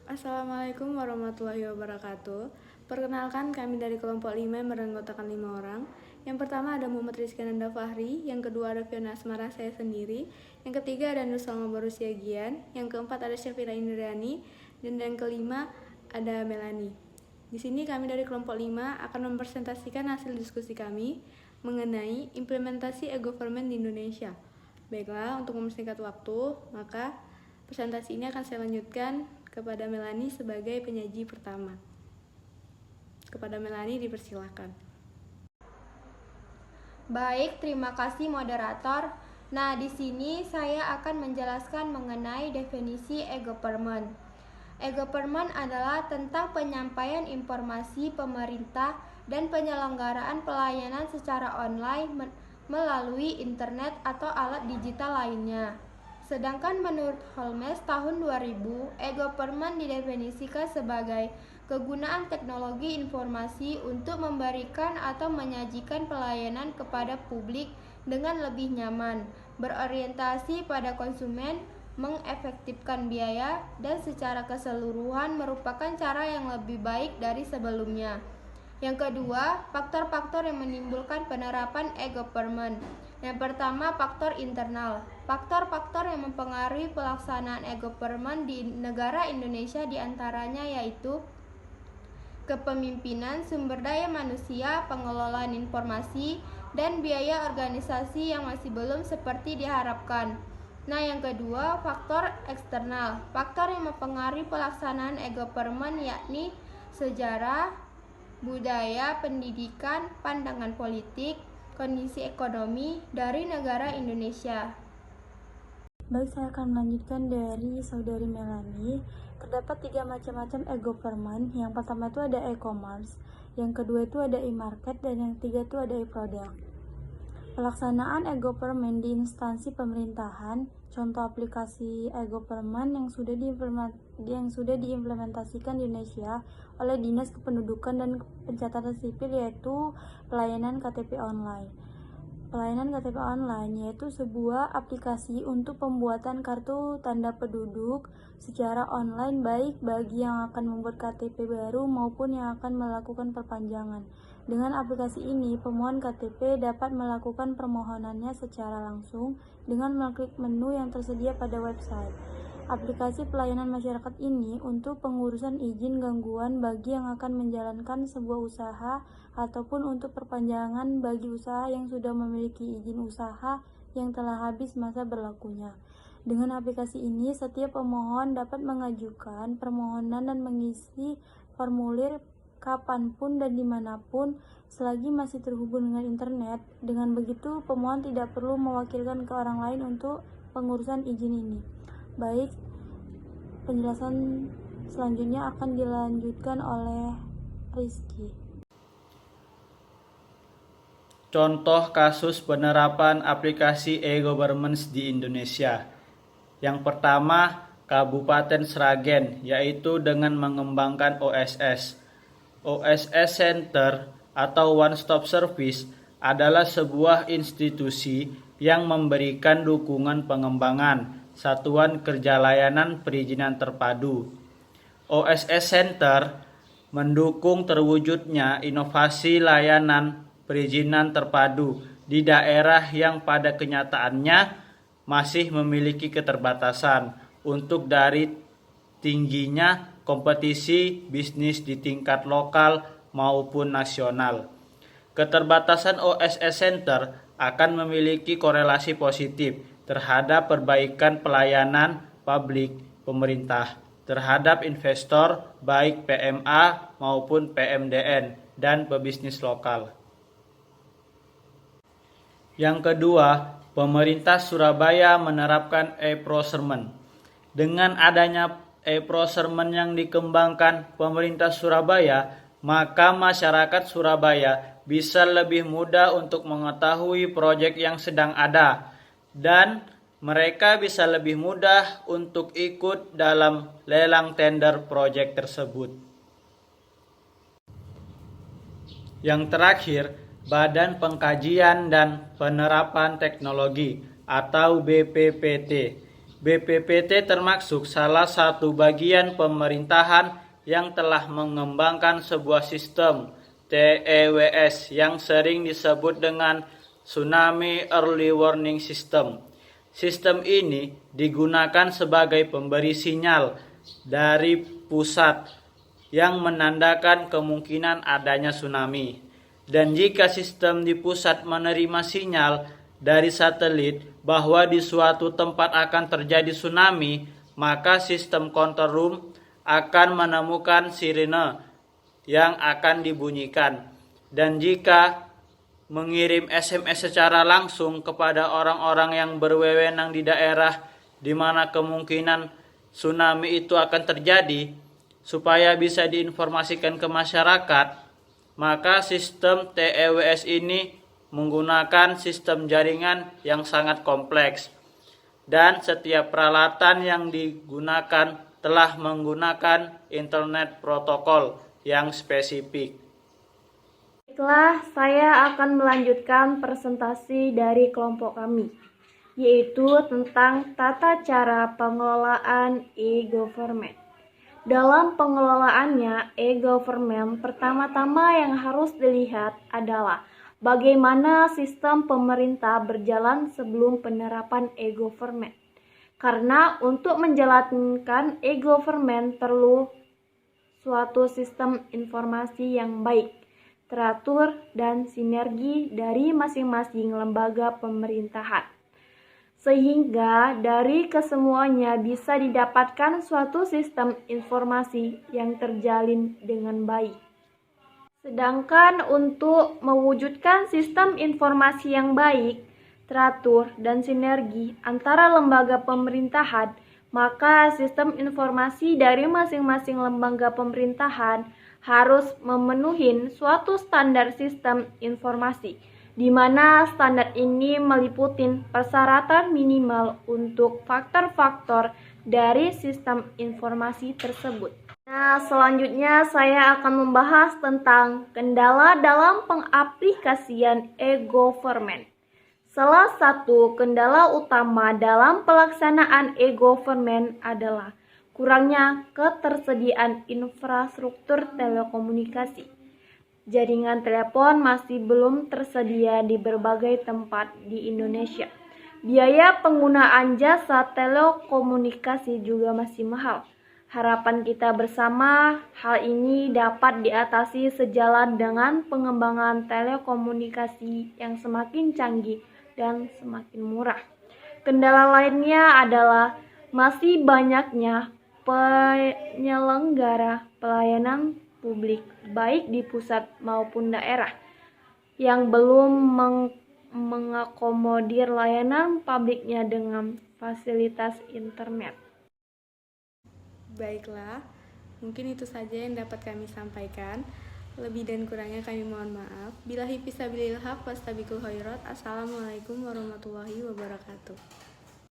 Assalamualaikum warahmatullahi wabarakatuh. Perkenalkan, kami dari kelompok 5 yang beranggotakan 5 orang. Yang pertama ada Muhammad Rizkananda Fahri, yang kedua ada Fiona Asmara, saya sendiri, yang ketiga ada Nur Salma Barusiagian, yang keempat ada Syafira Indriani, dan yang kelima ada Melani. Di sini kami dari kelompok 5 akan mempresentasikan hasil diskusi kami mengenai implementasi e-government di Indonesia. Baiklah, untuk mempersingkat waktu, maka presentasi ini akan saya lanjutkan kepada Melani sebagai penyaji pertama. Kepada Melani dipersilakan. Baik, terima kasih moderator. Nah, di sini saya akan menjelaskan mengenai definisi e-government. E-government adalah tentang penyampaian informasi pemerintah dan penyelenggaraan pelayanan secara online melalui internet atau alat digital lainnya. Sedangkan menurut Holmes tahun 2000, e-government didefinisikan sebagai kegunaan teknologi informasi untuk memberikan atau menyajikan pelayanan kepada publik dengan lebih nyaman, berorientasi pada konsumen, mengefektifkan biaya, dan secara keseluruhan merupakan cara yang lebih baik dari sebelumnya. Yang kedua, faktor-faktor yang menimbulkan penerapan e-government. Yang pertama, faktor internal. Faktor-faktor yang mempengaruhi pelaksanaan e-government di negara Indonesia diantaranya yaitu kepemimpinan, sumber daya manusia, pengelolaan informasi, dan biaya organisasi yang masih belum seperti diharapkan. Nah, yang kedua, faktor eksternal. Faktor yang mempengaruhi pelaksanaan e-government yakni sejarah, budaya, pendidikan, pandangan politik, kondisi ekonomi dari negara Indonesia. Baik, saya akan melanjutkan dari saudari Melani. Terdapat 3 macam e-government. Yang pertama itu ada e-commerce, yang kedua itu ada e-market, dan yang ketiga itu ada e-product. Pelaksanaan e-government di instansi pemerintahan. Contoh aplikasi e-government yang sudah diimplementasikan di Indonesia oleh Dinas Kependudukan dan Pencatatan Sipil yaitu pelayanan KTP online. Pelayanan KTP online yaitu sebuah aplikasi untuk pembuatan kartu tanda penduduk secara online baik bagi yang akan membuat KTP baru maupun yang akan melakukan perpanjangan. Dengan aplikasi ini, pemohon KTP dapat melakukan permohonannya secara langsung dengan mengklik menu yang tersedia pada website. Aplikasi pelayanan masyarakat ini untuk pengurusan izin gangguan bagi yang akan menjalankan sebuah usaha ataupun untuk perpanjangan bagi usaha yang sudah memiliki izin usaha yang telah habis masa berlakunya. Dengan aplikasi ini, setiap pemohon dapat mengajukan permohonan dan mengisi formulir kapanpun dan dimanapun selagi masih terhubung dengan internet. Dengan begitu, pemohon tidak perlu mewakilkan ke orang lain untuk pengurusan izin ini. Baik, penjelasan selanjutnya akan dilanjutkan oleh Rizky. Contoh kasus penerapan aplikasi e-government di Indonesia. Yang pertama, Kabupaten Sragen, yaitu dengan mengembangkan OSS. OSS Center atau One Stop Service adalah sebuah institusi yang memberikan dukungan pengembangan satuan kerja layanan perizinan terpadu. OSS Center mendukung terwujudnya inovasi layanan perizinan terpadu di daerah yang pada kenyataannya masih memiliki keterbatasan untuk dari tingginya kompetisi bisnis di tingkat lokal maupun nasional. Keterbatasan OSS Center akan memiliki korelasi positif terhadap perbaikan pelayanan publik pemerintah terhadap investor baik PMA maupun PMDN dan pebisnis lokal. Yang kedua, pemerintah Surabaya menerapkan e-procurement. Dengan adanya e-procurement yang dikembangkan pemerintah Surabaya, maka masyarakat Surabaya bisa lebih mudah untuk mengetahui proyek yang sedang ada dan mereka bisa lebih mudah untuk ikut dalam lelang tender proyek tersebut. Yang terakhir, Badan Pengkajian dan Penerapan Teknologi atau BPPT BPPT termasuk salah satu bagian pemerintahan yang telah mengembangkan sebuah sistem TEWS yang sering disebut dengan Tsunami Early Warning System. Sistem ini digunakan sebagai pemberi sinyal dari pusat yang menandakan kemungkinan adanya tsunami. Dan jika sistem di pusat menerima sinyal dari satelit bahwa di suatu tempat akan terjadi tsunami, maka sistem control room akan menemukan sirene yang akan dibunyikan. Dan jika mengirim SMS secara langsung kepada orang-orang yang berwenang di daerah di mana kemungkinan tsunami itu akan terjadi, supaya bisa diinformasikan ke masyarakat, maka sistem TEWS ini menggunakan sistem jaringan yang sangat kompleks. Dan setiap peralatan yang digunakan telah menggunakan internet protokol yang spesifik. Baiklah, saya akan melanjutkan presentasi dari kelompok kami, yaitu tentang tata cara pengelolaan e-government. Dalam pengelolaannya, e-government pertama-tama yang harus dilihat adalah bagaimana sistem pemerintah berjalan sebelum penerapan e-government. Karena untuk menjalankan e-government perlu suatu sistem informasi yang baik, teratur, dan sinergi dari masing-masing lembaga pemerintahan. Sehingga dari kesemuanya bisa didapatkan suatu sistem informasi yang terjalin dengan baik. Sedangkan untuk mewujudkan sistem informasi yang baik, teratur, dan sinergi antara lembaga pemerintahan, maka sistem informasi dari masing-masing lembaga pemerintahan harus memenuhi suatu standar sistem informasi, di mana standar ini meliputi persyaratan minimal untuk faktor-faktor dari sistem informasi tersebut. Nah, selanjutnya saya akan membahas tentang kendala dalam pengaplikasian e-government. Salah satu kendala utama dalam pelaksanaan e-government adalah kurangnya ketersediaan infrastruktur telekomunikasi. Jaringan telepon masih belum tersedia di berbagai tempat di Indonesia. Biaya penggunaan jasa telekomunikasi juga masih mahal. Harapan kita bersama hal ini dapat diatasi sejalan dengan pengembangan telekomunikasi yang semakin canggih dan semakin murah. Kendala lainnya adalah masih banyaknya penyelenggara pelayanan publik baik di pusat maupun daerah yang belum mengakomodir layanan publiknya dengan fasilitas internet. Baiklah, mungkin itu saja yang dapat kami sampaikan. Lebih dan kurangnya kami mohon maaf. Billahi fisabilillah wastabiqul khairat. Assalamualaikum warahmatullahi wabarakatuh.